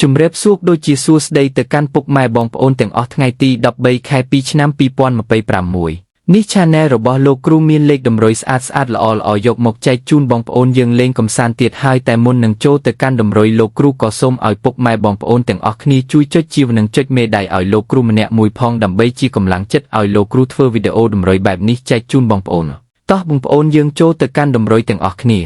ជំរាបសួរដូចជាសួស្តីទៅកាន់ពុកម៉ែបងប្អូនទាំងអស់ថ្ងៃទី13ខែ2ឆ្នាំ2026នេះ Channel របស់លោកគ្រូមានលេខតម្រុយស្អាតល្អយកមកចែកជូនបងប្អូនយើងលេងកំសាន្តទៀតហើយតែមុននឹងចូលទៅកាន់តម្រុយលោកគ្រូក៏សូមឲ្យពុកម៉ែបងប្អូនទាំងអស់គ្នាជួយចុចជាវនិងចុចមេដៃឲ្យលោកគ្រូម្នាក់មួយផងដើម្បីជាកម្លាំងចិត្តឲ្យលោកគ្រូធ្វើវីដេអូតម្រុយបែបនេះចែកជូនបងប្អូនតោះបងប្អូនយើងចូលទៅកាន់តម្រុយទាំងអស់គ្នា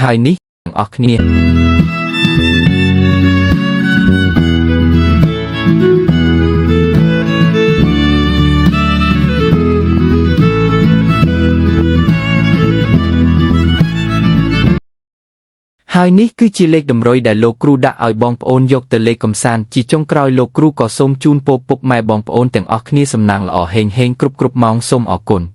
ហើយនេះទាំងអស់គ្នាហើយនេះគឺជាលេខតម្រុយដែលលោកគ្រូដាក់ឲ្យបងប្អូនយកទៅលេខកំសាន្តជាចុងក្រោយលោកគ្រូក៏សូមជូនពរពុកម៉ែបងប្អូនទាំងអស់គ្នាសំណាងល្អហេងគ្រប់ម៉ោងសូមអរគុណ